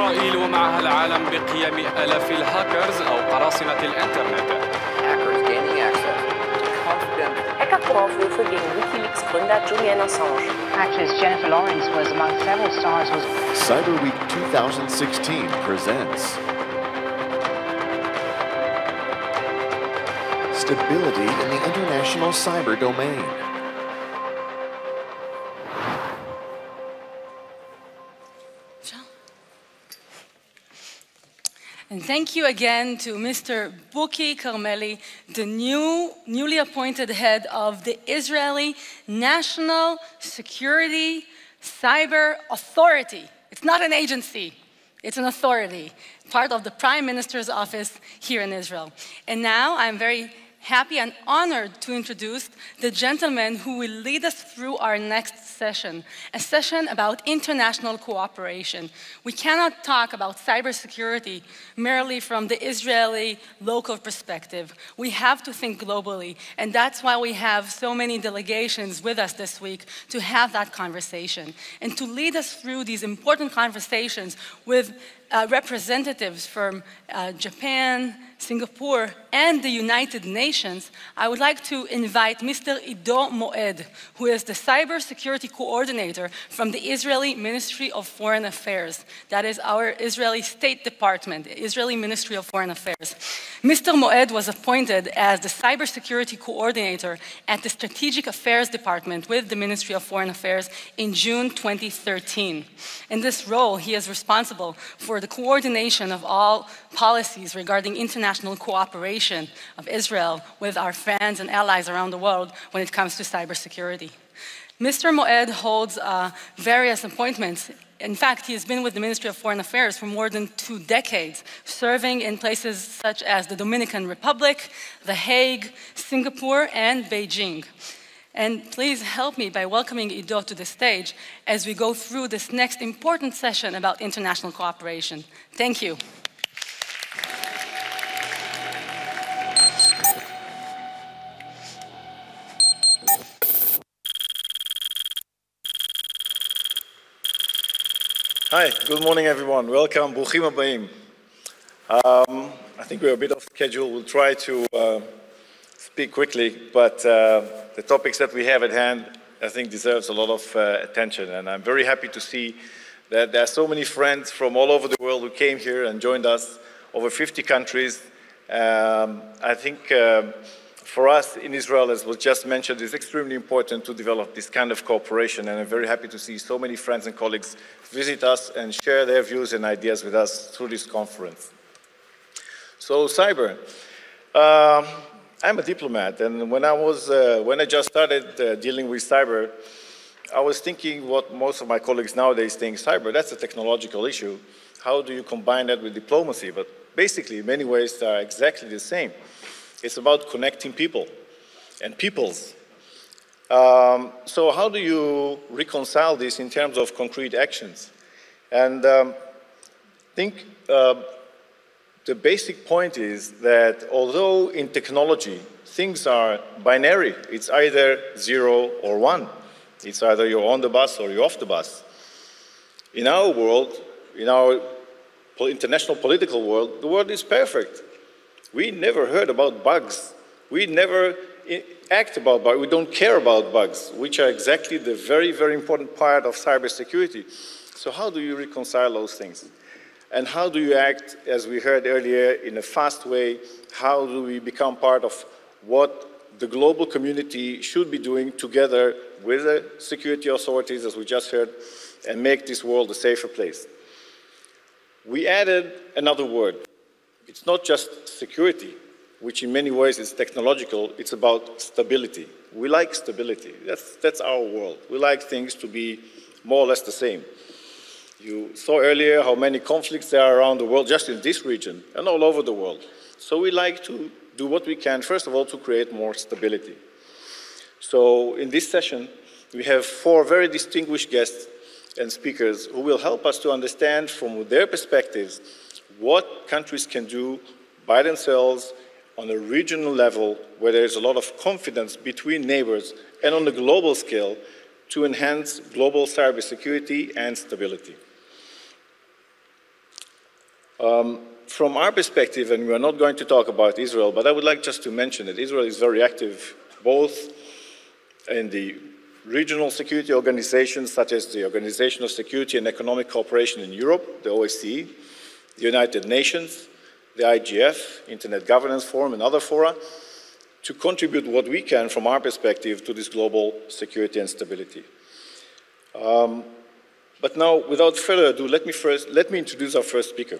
إسرائيل ومعها العالم بقيام آلاف الهاكرز أو قراصنة الإنترنت. Hackers gaining access to confidential. Hackervorwürfe gegen Wikileaks-Gründer Julian Assange. Actress Jennifer Lawrence was among several stars. Cyber Week 2016 presents Stability in the International Cyber Domain. And thank you again to Mr. Buki Carmeli, the newly appointed head of the Israeli National Security Cyber Authority. It's not an agency, it's an authority, part of the Prime Minister's office here in Israel. And now I'm very happy and honored to introduce the gentleman who will lead us through our next session, a session about international cooperation. We cannot talk about cybersecurity merely from the Israeli local perspective. We have to think globally, and that's why we have so many delegations with us this week to have that conversation. And to lead us through these important conversations with representatives from Japan, Singapore, and the United Nations, I would like to invite Mr. Ido Moed, who is the Cybersecurity Coordinator from the Israeli Ministry of Foreign Affairs. That is our Israeli State Department, the Israeli Ministry of Foreign Affairs. Mr. Moed was appointed as the Cybersecurity Coordinator at the Strategic Affairs Department with the Ministry of Foreign Affairs in June 2013. In this role, he is responsible for the coordination of all policies regarding international cooperation of Israel with our friends and allies around the world when it comes to cybersecurity. Mr. Moed holds various appointments. In fact, he has been with the Ministry of Foreign Affairs for more than 2 decades, serving in places such as the Dominican Republic, The Hague, Singapore, and Beijing. And please help me by welcoming Ido to the stage as we go through this next important session about international cooperation. Thank you. Hi, good morning everyone. Welcome, Bruchim Habayim. I think we're a bit off schedule. We'll try to speak quickly, but the topics that we have at hand, I think, deserves a lot of attention. And I'm very happy to see that there are so many friends from all over the world who came here and joined us, over 50 countries. I think for us in Israel, as was just mentioned, it's extremely important to develop this kind of cooperation. And I'm very happy to see so many friends and colleagues visit us and share their views and ideas with us through this conference. So cyber. I'm a diplomat, and when I just started dealing with cyber, I was thinking what most of my colleagues nowadays think: cyber, that's a technological issue. How do you combine that with diplomacy? But basically, in many ways, they are exactly the same. It's about connecting people and peoples. So how do you reconcile this in terms of concrete actions? And I think the basic point is that although in technology things are binary, it's either 0 or 1. It's either you're on the bus or you're off the bus. In our world, in our international political world, the world is perfect. We never heard about bugs. We never act about bugs. We don't care about bugs, which are exactly the very, very important part of cybersecurity. So how do you reconcile those things? And how do you act, as we heard earlier, in a fast way? How do we become part of what the global community should be doing together with the security authorities, as we just heard, and make this world a safer place? We added another word. It's not just security, which in many ways is technological, it's about stability. We like stability. That's our world. We like things to be more or less the same. You saw earlier how many conflicts there are around the world, just in this region and all over the world. So we like to do what we can, first of all, to create more stability. So in this session, we have 4 very distinguished guests and speakers who will help us to understand from their perspectives what countries can do by themselves on a regional level where there is a lot of confidence between neighbors and on the global scale to enhance global cybersecurity and stability. From our perspective, and we are not going to talk about Israel, but I would like just to mention that Israel is very active both in the regional security organizations such as the Organization of Security and Economic Cooperation in Europe, the OSCE, the United Nations, the IGF, Internet Governance Forum, and other fora, to contribute what we can from our perspective to this global security and stability. But now, without further ado, let me introduce our first speaker.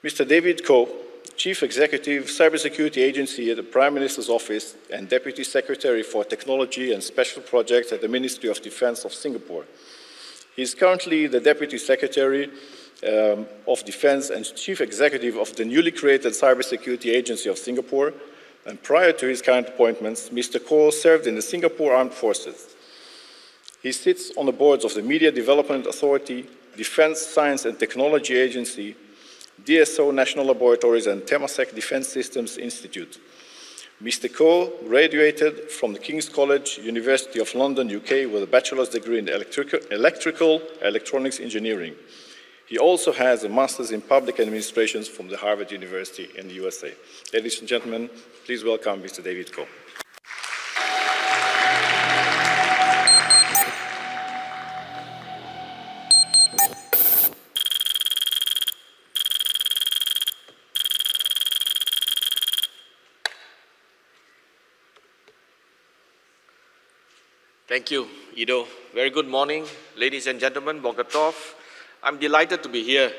Mr. David Koh, Chief Executive, Cybersecurity Agency at the Prime Minister's Office and Deputy Secretary for Technology and Special Projects at the Ministry of Defense of Singapore. He is currently the Deputy Secretary of Defense and Chief Executive of the newly created Cybersecurity Agency of Singapore, and prior to his current appointments, Mr. Koh served in the Singapore Armed Forces. He sits on the boards of the Media Development Authority, Defense Science and Technology Agency, DSO National Laboratories, and Temasek Defense Systems Institute. Mr. Koh graduated from the King's College, University of London, UK, with a bachelor's degree in electrical electronics engineering. He also has a master's in public administration from the Harvard University in the USA. Ladies and gentlemen, please welcome Mr. David Koh. Thank you, Ido. Very good morning, ladies and gentlemen, Boker Tov. I'm delighted to be here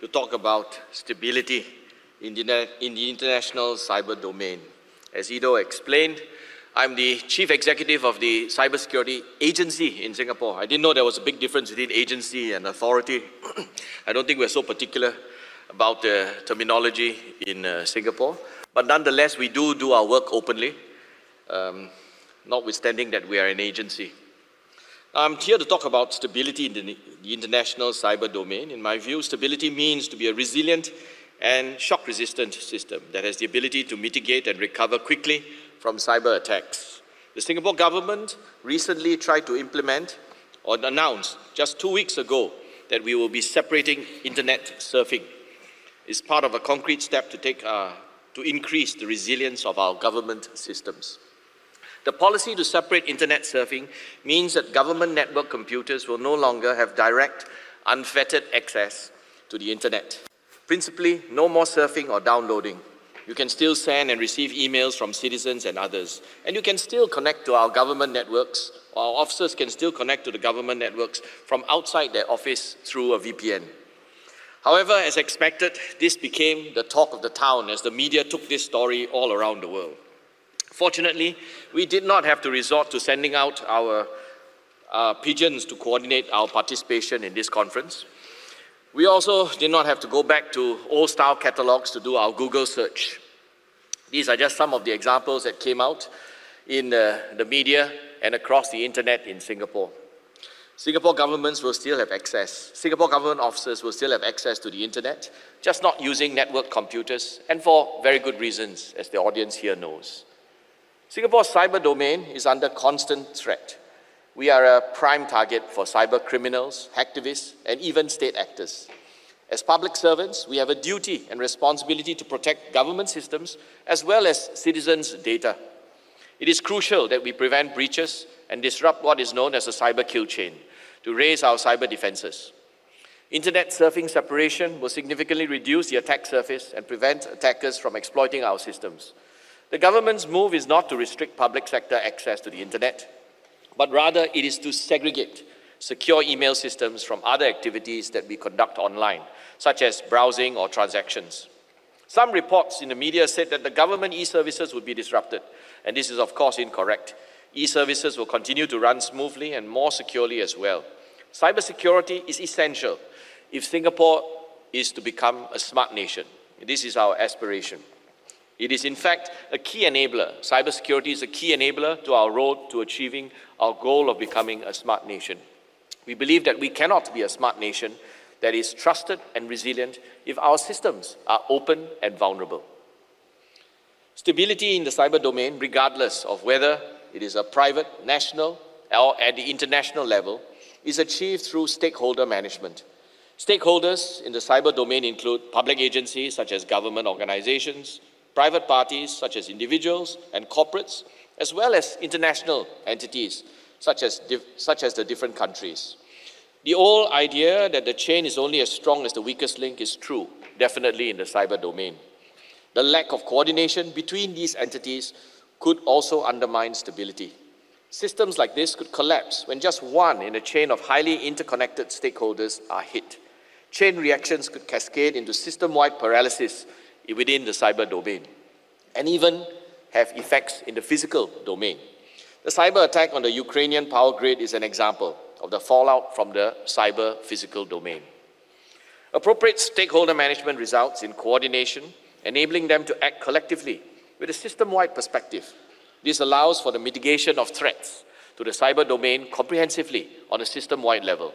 to talk about stability in the international cyber domain. As Ido explained, I'm the Chief Executive of the Cybersecurity Agency in Singapore. I didn't know there was a big difference between agency and authority. I don't think we're so particular about the terminology in Singapore, but nonetheless, we do our work openly. Notwithstanding that we are an agency. I'm here to talk about stability in the international cyber domain. In my view, stability means to be a resilient and shock-resistant system that has the ability to mitigate and recover quickly from cyber attacks. The Singapore government recently tried to implement or announced just 2 weeks ago that we will be separating internet surfing. It's part of a concrete step to take to increase the resilience of our government systems. The policy to separate internet surfing means that government network computers will no longer have direct, unfettered access to the internet. Principally, no more surfing or downloading. You can still send and receive emails from citizens and others. And you can still connect to our government networks, or our officers can still connect to the government networks from outside their office through a VPN. However, as expected, this became the talk of the town as the media took this story all around the world. Fortunately, we did not have to resort to sending out our pigeons to coordinate our participation in this conference. We also did not have to go back to old-style catalogs to do our Google search. These are just some of the examples that came out in the media and across the internet in Singapore. Singapore governments will still have access. Singapore government officers will still have access to the internet, just not using network computers, and for very good reasons, as the audience here knows. Singapore's cyber domain is under constant threat. We are a prime target for cyber criminals, hacktivists, and even state actors. As public servants, we have a duty and responsibility to protect government systems as well as citizens' data. It is crucial that we prevent breaches and disrupt what is known as a cyber kill chain to raise our cyber defenses. Internet surfing separation will significantly reduce the attack surface and prevent attackers from exploiting our systems. The government's move is not to restrict public sector access to the internet, but rather it is to segregate secure email systems from other activities that we conduct online, such as browsing or transactions. Some reports in the media said that the government e-services would be disrupted, and this is of course incorrect. E-services will continue to run smoothly and more securely as well. Cybersecurity is essential if Singapore is to become a smart nation. This is our aspiration. It is in fact a key enabler. Cybersecurity is a key enabler to our road to achieving our goal of becoming a smart nation. We believe that we cannot be a smart nation that is trusted and resilient if our systems are open and vulnerable. Stability in the cyber domain, regardless of whether it is a private, national, or at the international level, is achieved through stakeholder management. Stakeholders in the cyber domain include public agencies such as government organizations, private parties such as individuals and corporates, as well as international entities such as the different countries. The old idea that the chain is only as strong as the weakest link is true, definitely in the cyber domain. The lack of coordination between these entities could also undermine stability. Systems like this could collapse when just one in a chain of highly interconnected stakeholders are hit. Chain reactions could cascade into system-wide paralysis within the cyber domain, and even have effects in the physical domain. The cyber attack on the Ukrainian power grid is an example of the fallout from the cyber physical domain. Appropriate stakeholder management results in coordination, enabling them to act collectively with a system-wide perspective. This allows for the mitigation of threats to the cyber domain comprehensively on a system-wide level.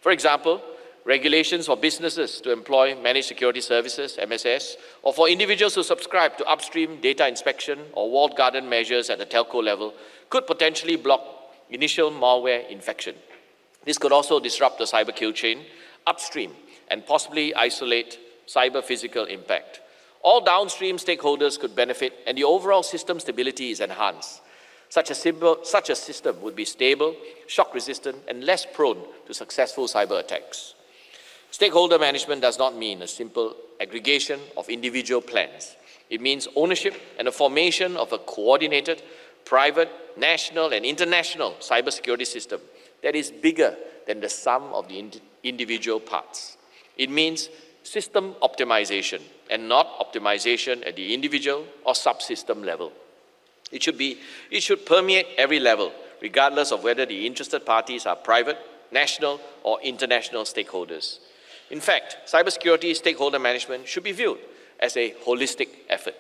For example, regulations for businesses to employ managed security services, MSS, or for individuals who subscribe to upstream data inspection or walled garden measures at the telco level could potentially block initial malware infection. This could also disrupt the cyber kill chain upstream and possibly isolate cyber physical impact. All downstream stakeholders could benefit and the overall system stability is enhanced. Such a system would be stable, shock resistant, and less prone to successful cyber attacks. Stakeholder management does not mean a simple aggregation of individual plans. It means ownership and the formation of a coordinated, private, national, and international cybersecurity system that is bigger than the sum of the individual parts. It means system optimization and not optimization at the individual or subsystem level. It should permeate every level, regardless of whether the interested parties are private, national, or international stakeholders. In fact, cybersecurity stakeholder management should be viewed as a holistic effort.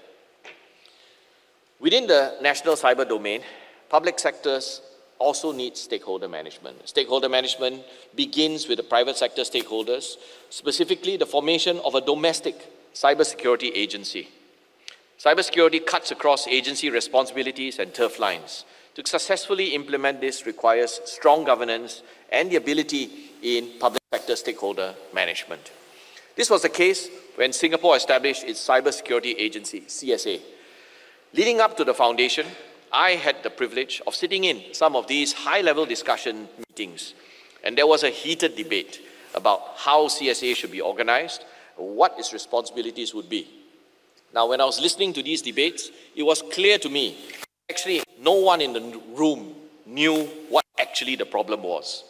Within the national cyber domain, public sectors also need stakeholder management. Stakeholder management begins with the private sector stakeholders, specifically the formation of a domestic cybersecurity agency. Cybersecurity cuts across agency responsibilities and turf lines. To successfully implement this requires strong governance and the ability in public sector stakeholder management. This was the case when Singapore established its Cybersecurity Agency, CSA. Leading up to the foundation, I had the privilege of sitting in some of these high-level discussion meetings, and there was a heated debate about how CSA should be organized, what its responsibilities would be. Now, when I was listening to these debates, it was clear to me, actually, no one in the room knew what actually the problem was.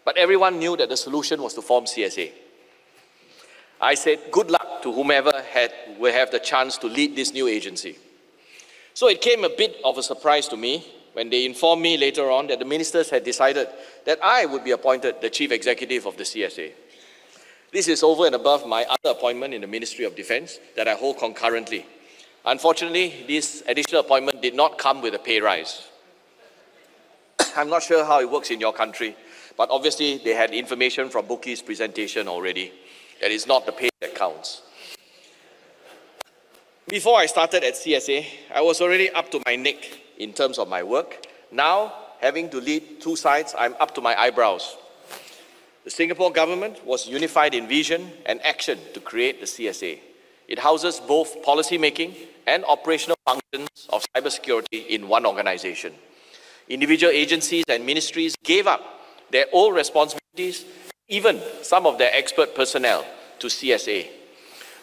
But everyone knew that the solution was to form CSA. I said, good luck to whomever will have the chance to lead this new agency. So it came a bit of a surprise to me when they informed me later on that the ministers had decided that I would be appointed the chief executive of the CSA. This is over and above my other appointment in the Ministry of Defense that I hold concurrently. Unfortunately, this additional appointment did not come with a pay rise. I'm not sure how it works in your country, but obviously they had information from Bookie's presentation already. That is not the pay that counts. Before I started at CSA, I was already up to my neck in terms of my work. Now, having to lead two sides, I'm up to my eyebrows. The Singapore government was unified in vision and action to create the CSA. It houses both policy-making and operational functions of cybersecurity in one organization. Individual agencies and ministries gave up their old responsibilities, even some of their expert personnel, to CSA.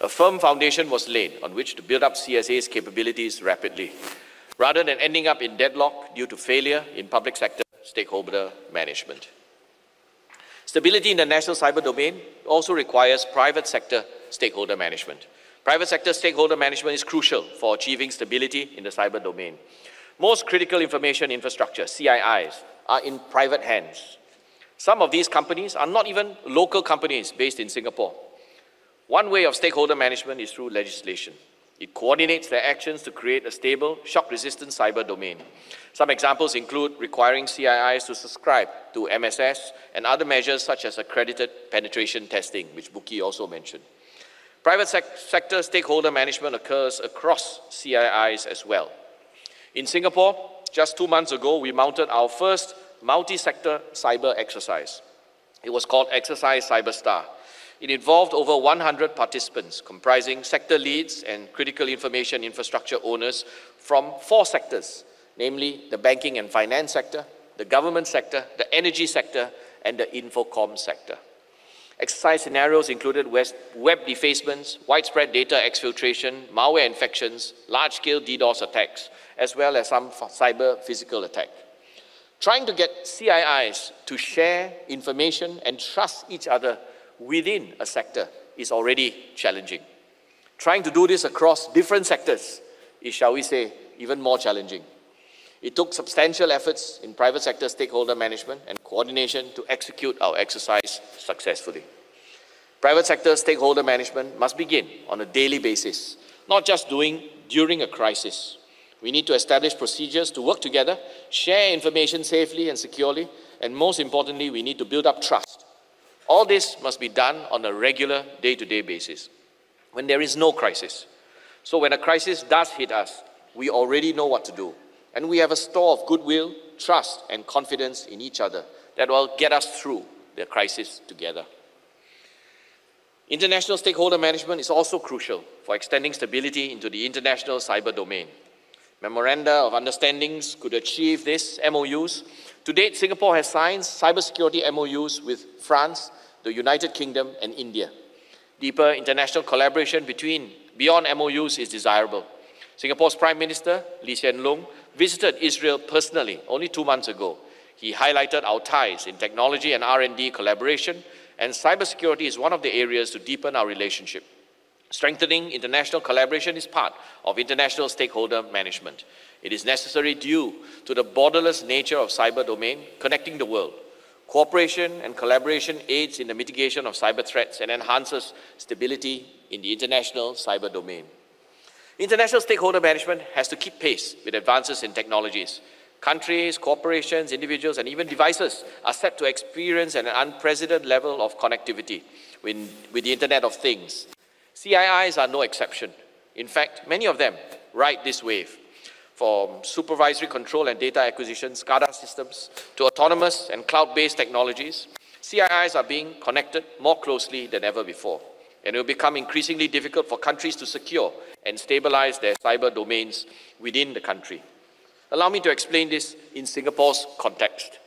A firm foundation was laid on which to build up CSA's capabilities rapidly, rather than ending up in deadlock due to failure in public sector stakeholder management. Stability in the national cyber domain also requires private sector stakeholder management. Private sector stakeholder management is crucial for achieving stability in the cyber domain. Most critical information infrastructure, CIIs, are in private hands. Some of these companies are not even local companies based in Singapore. One way of stakeholder management is through legislation. It coordinates their actions to create a stable, shock-resistant cyber domain. Some examples include requiring CIIs to subscribe to MSS and other measures such as accredited penetration testing, which Bookie also mentioned. Private sector stakeholder management occurs across CIIs as well. In Singapore, just 2 months ago, we mounted our first multi-sector cyber exercise. It was called Exercise Cyberstar. It involved over 100 participants, comprising sector leads and critical information infrastructure owners from 4 sectors, namely the banking and finance sector, the government sector, the energy sector, and the infocom sector. Exercise scenarios included web defacements, widespread data exfiltration, malware infections, large-scale DDoS attacks, as well as some cyber physical attack. Trying to get CIIs to share information and trust each other within a sector is already challenging. Trying to do this across different sectors is, shall we say, even more challenging. It took substantial efforts in private sector stakeholder management and coordination to execute our exercise successfully. Private sector stakeholder management must begin on a daily basis, not just during a crisis. We need to establish procedures to work together, share information safely and securely, and most importantly, we need to build up trust. All this must be done on a regular day-to-day basis when there is no crisis. So when a crisis does hit us, we already know what to do. And we have a store of goodwill, trust, and confidence in each other that will get us through the crisis together. International stakeholder management is also crucial for extending stability into the international cyber domain. Memoranda of understandings could achieve this, MOUs. To date, Singapore has signed cybersecurity MOUs with France, the United Kingdom, and India. Deeper international collaboration beyond MOUs is desirable. Singapore's Prime Minister, Lee Hsien Loong, visited Israel personally only 2 months ago. He highlighted our ties in technology and R&D collaboration, and cybersecurity is one of the areas to deepen our relationship. Strengthening international collaboration is part of international stakeholder management. It is necessary due to the borderless nature of cyber domain connecting the world. Cooperation and collaboration aids in the mitigation of cyber threats and enhances stability in the international cyber domain. International stakeholder management has to keep pace with advances in technologies. Countries, corporations, individuals, and even devices are set to experience an unprecedented level of connectivity with the Internet of Things. CIIs are no exception. In fact, many of them ride this wave. From supervisory control and data acquisition, SCADA systems, to autonomous and cloud-based technologies, CIIs are being connected more closely than ever before. And it will become increasingly difficult for countries to secure and stabilize their cyber domains within the country. Allow me to explain this in Singapore's context.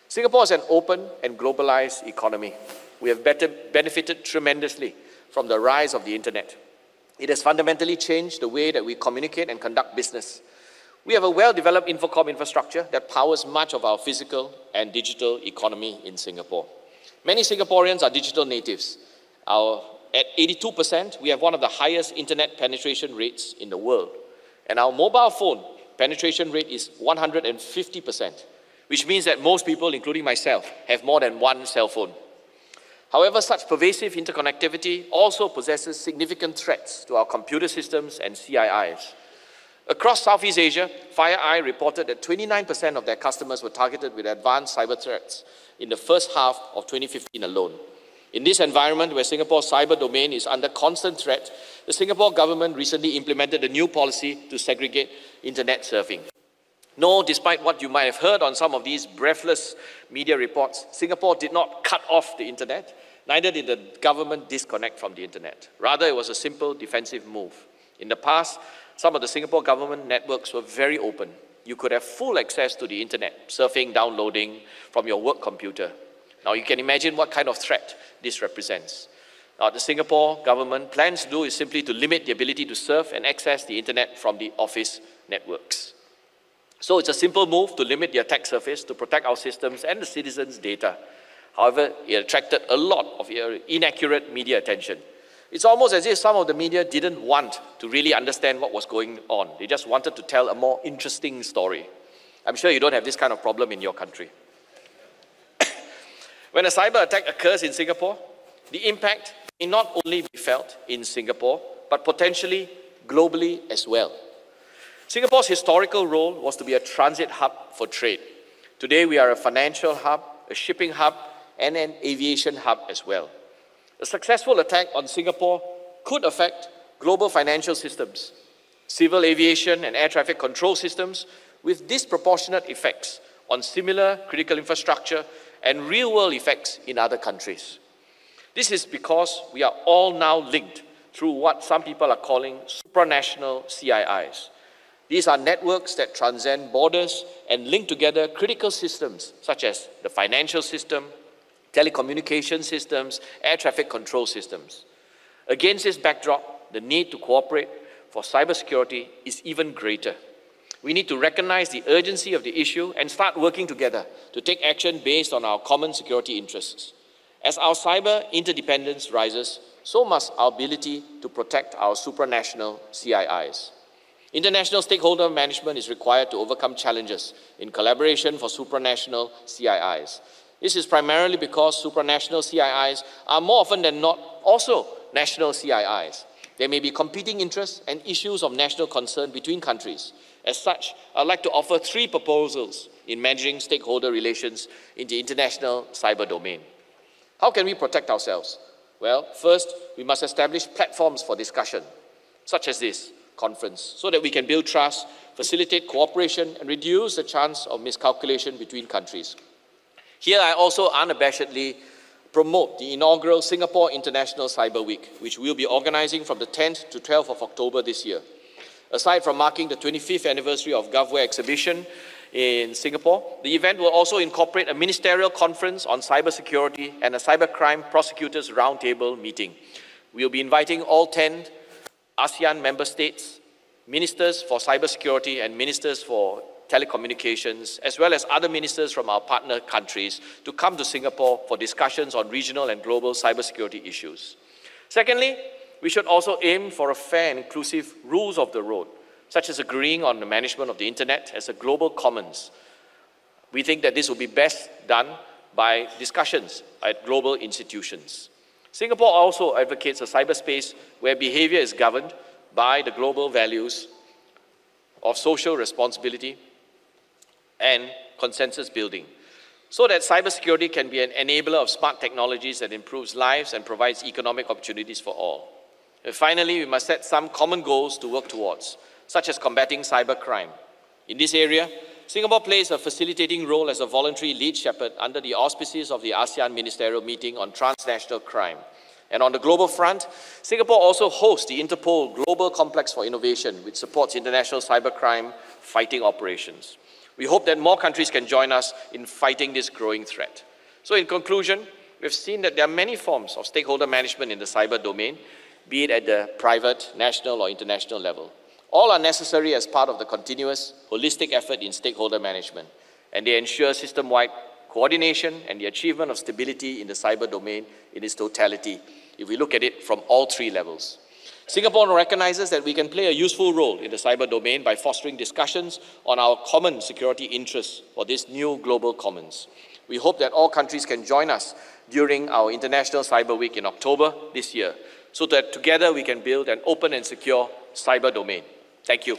Singapore is an open and globalized economy. We have benefited tremendously from the rise of the internet. It has fundamentally changed the way that we communicate and conduct business. We have a well-developed infocom infrastructure that powers much of our physical and digital economy in Singapore. Many Singaporeans are digital natives. At 82%, we have one of the highest internet penetration rates in the world. And our mobile phone penetration rate is 150%, which means that most people, including myself, have more than one cell phone. However, such pervasive interconnectivity also possesses significant threats to our computer systems and CIIs. Across Southeast Asia, FireEye reported that 29% of their customers were targeted with advanced cyber threats in the first half of 2015 alone. In this environment where Singapore's cyber domain is under constant threat, the Singapore government recently implemented a new policy to segregate internet surfing. No, despite what you might have heard on some of these breathless media reports, Singapore did not cut off the internet, neither did the government disconnect from the internet. Rather, it was a simple defensive move. In the past, some of the Singapore government networks were very open. You could have full access to the internet, surfing, downloading from your work computer. Now you can imagine what kind of threat this represents. Now the Singapore government plans to do is simply to limit the ability to surf and access the internet from the office networks. So it's a simple move to limit the attack surface to protect our systems and the citizens' data. However, it attracted a lot of inaccurate media attention. It's almost as if some of the media didn't want to really understand what was going on. They just wanted to tell a more interesting story. I'm sure you don't have this kind of problem in your country. When a cyber attack occurs in Singapore, the impact may not only be felt in Singapore, but potentially globally as well. Singapore's historical role was to be a transit hub for trade. Today, we are a financial hub, a shipping hub, and an aviation hub as well. A successful attack on Singapore could affect global financial systems, civil aviation and air traffic control systems with disproportionate effects on similar critical infrastructure and real-world effects in other countries. This is because we are all now linked through what some people are calling supranational CIIs. These are networks that transcend borders and link together critical systems such as the financial system, telecommunication systems, air traffic control systems. Against this backdrop, the need to cooperate for cybersecurity is even greater. We need to recognize the urgency of the issue and start working together to take action based on our common security interests. As our cyber interdependence rises, so must our ability to protect our supranational CIIs. International stakeholder management is required to overcome challenges in collaboration for supranational CIIs. This is primarily because supranational CIIs are more often than not also national CIIs. There may be competing interests and issues of national concern between countries. As such, I'd like to offer 3 proposals in managing stakeholder relations in the international cyber domain. How can we protect ourselves? Well, first, we must establish platforms for discussion, such as this conference, so that we can build trust, facilitate cooperation, and reduce the chance of miscalculation between countries. Here, I also unabashedly promote the inaugural Singapore International Cyber Week, which we'll be organizing from the 10th to 12th of October this year. Aside from marking the 25th anniversary of GovWare exhibition in Singapore, the event will also incorporate a ministerial conference on cybersecurity and a cybercrime prosecutors roundtable meeting. We'll be inviting all 10 ASEAN member states, ministers for cybersecurity and ministers for telecommunications, as well as other ministers from our partner countries to come to Singapore for discussions on regional and global cybersecurity issues. Secondly, we should also aim for a fair and inclusive rules of the road, such as agreeing on the management of the internet as a global commons. We think that this will be best done by discussions at global institutions. Singapore also advocates a cyberspace where behavior is governed by the global values of social responsibility and consensus building, so that cybersecurity can be an enabler of smart technologies that improves lives and provides economic opportunities for all. And finally, we must set some common goals to work towards, such as combating cybercrime. In this area, Singapore plays a facilitating role as a voluntary lead shepherd under the auspices of the ASEAN Ministerial Meeting on Transnational Crime. And on the global front, Singapore also hosts the Interpol Global Complex for Innovation, which supports international cybercrime fighting operations. We hope that more countries can join us in fighting this growing threat. So in conclusion, we've seen that there are many forms of stakeholder management in the cyber domain, be it at the private, national, or international level. All are necessary as part of the continuous, holistic effort in stakeholder management, and they ensure system-wide coordination and the achievement of stability in the cyber domain in its totality, if we look at it from all 3 levels. Singapore recognizes that we can play a useful role in the cyber domain by fostering discussions on our common security interests for this new global commons. We hope that all countries can join us during our International Cyber Week in October this year, so that together we can build an open and secure cyber domain. Thank you.